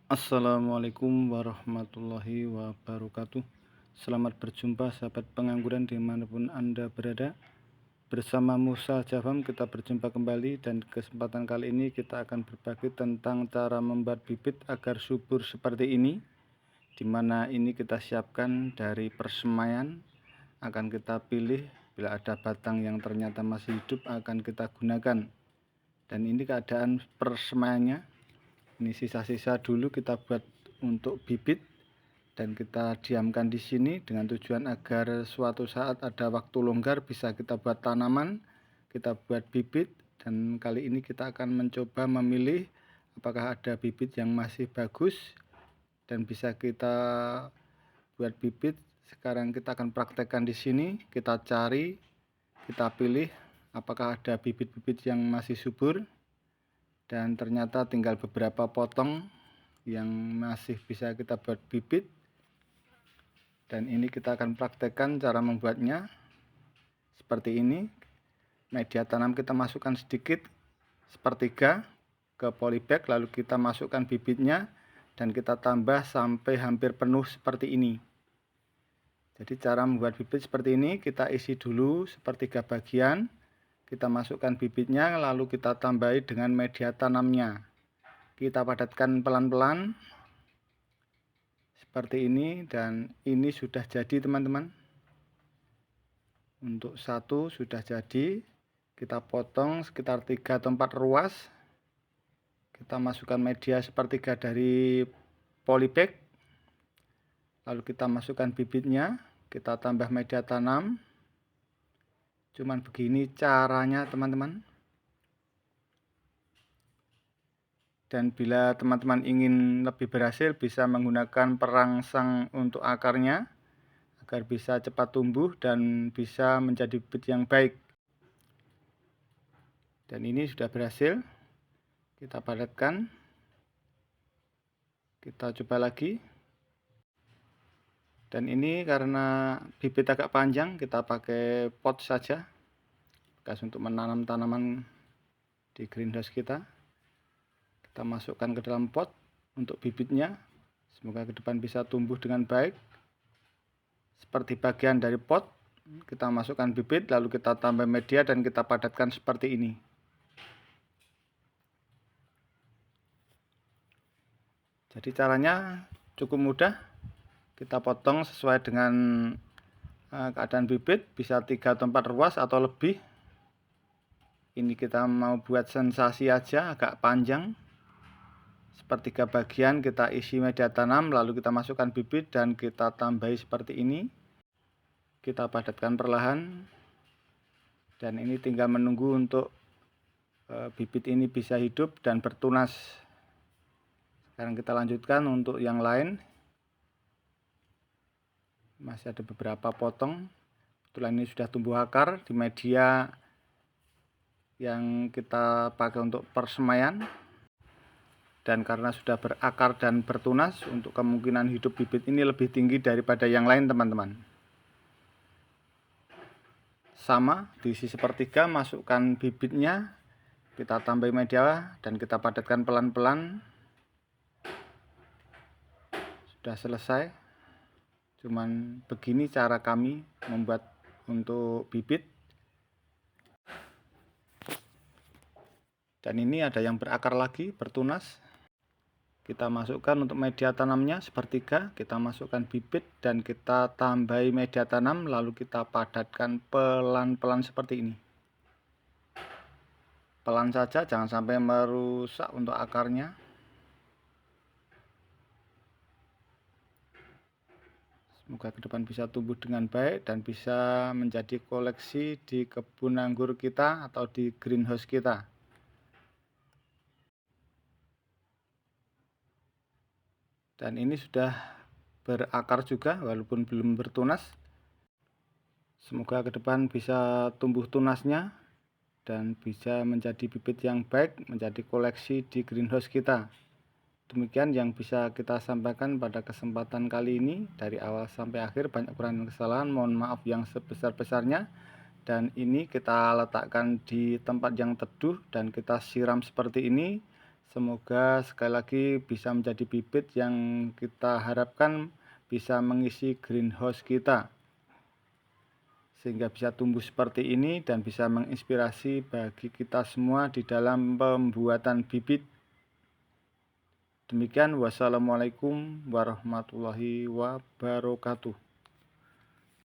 Assalamualaikum warahmatullahi wabarakatuh. Selamat berjumpa sahabat pengangguran dimanapun Anda berada. Bersama Musa Jafam kita berjumpa kembali, dan kesempatan kali ini kita akan berbagi tentang cara membuat bibit agar subur seperti ini, dimana ini kita siapkan dari persemaian. Akan kita pilih, bila ada batang yang ternyata masih hidup akan kita gunakan. Dan ini keadaan persemaiannya. Ini sisa-sisa dulu kita buat untuk bibit, dan kita diamkan di sini dengan tujuan agar suatu saat ada waktu longgar bisa kita buat tanaman, kita buat bibit. Dan kali ini kita akan mencoba memilih apakah ada bibit yang masih bagus dan bisa kita buat bibit. Sekarang kita akan praktekkan di sini, kita cari, kita pilih apakah ada bibit-bibit yang masih subur, dan ternyata tinggal beberapa potong yang masih bisa kita buat bibit. Dan ini kita akan praktekkan cara membuatnya seperti ini. Media tanam kita masukkan sedikit, sepertiga ke polybag, lalu kita masukkan bibitnya dan kita tambah sampai hampir penuh seperti ini. Jadi cara membuat bibit seperti ini, kita isi dulu sepertiga bagian, kita masukkan bibitnya, lalu kita tambahi dengan media tanamnya. Kita padatkan pelan-pelan seperti ini, dan ini sudah jadi teman-teman. Untuk satu sudah jadi, kita potong sekitar 3 atau 4 ruas. Kita masukkan media sepertiga dari polybag, lalu kita masukkan bibitnya, kita tambah media tanam. Cuman begini caranya teman-teman. Dan bila teman-teman ingin lebih berhasil, bisa menggunakan perangsang untuk akarnya agar bisa cepat tumbuh dan bisa menjadi bibit yang baik. Dan ini sudah berhasil. Kita padatkan, kita coba lagi. Dan ini karena bibit agak panjang, kita pakai pot saja, bekas untuk menanam tanaman di greenhouse kita. Kita masukkan ke dalam pot untuk bibitnya. Semoga ke depan bisa tumbuh dengan baik. Seperti bagian dari pot, kita masukkan bibit, lalu kita tambah media dan kita padatkan seperti ini. Jadi caranya cukup mudah. Kita potong sesuai dengan keadaan bibit, bisa 3 atau 4 ruas atau lebih. Ini kita mau buat sensasi aja, agak panjang. Sepertiga bagian kita isi media tanam, lalu kita masukkan bibit dan kita tambahi seperti ini. Kita padatkan perlahan, dan ini tinggal menunggu untuk bibit ini bisa hidup dan bertunas. Sekarang kita lanjutkan untuk yang lain. Masih ada beberapa potong. Kebetulan ini sudah tumbuh akar di media yang kita pakai untuk persemaian. Dan karena sudah berakar dan bertunas, untuk kemungkinan hidup bibit ini lebih tinggi daripada yang lain teman-teman. Sama, diisi sepertiga, masukkan bibitnya, kita tambah media dan kita padatkan pelan-pelan. Sudah selesai. Cuman begini cara kami membuat untuk bibit. Dan ini ada yang berakar lagi, bertunas. Kita masukkan untuk media tanamnya sepertiga, kita masukkan bibit dan kita tambahi media tanam, lalu kita padatkan pelan-pelan seperti ini. Pelan saja, jangan sampai merusak untuk akarnya. Semoga ke depan bisa tumbuh dengan baik dan bisa menjadi koleksi di kebun anggur kita atau di greenhouse kita. Dan ini sudah berakar juga walaupun belum bertunas. Semoga ke depan bisa tumbuh tunasnya dan bisa menjadi bibit yang baik, menjadi koleksi di greenhouse kita. Demikian yang bisa kita sampaikan pada kesempatan kali ini. Dari awal sampai akhir banyak kekurangan dan kesalahan, mohon maaf yang sebesar-besarnya. Dan ini kita letakkan di tempat yang teduh dan kita siram seperti ini Semoga sekali lagi bisa menjadi bibit yang kita harapkan bisa mengisi greenhouse kita, sehingga bisa tumbuh seperti ini dan bisa menginspirasi bagi kita semua di dalam pembuatan bibit. Demikian, wassalamualaikum warahmatullahi wabarakatuh.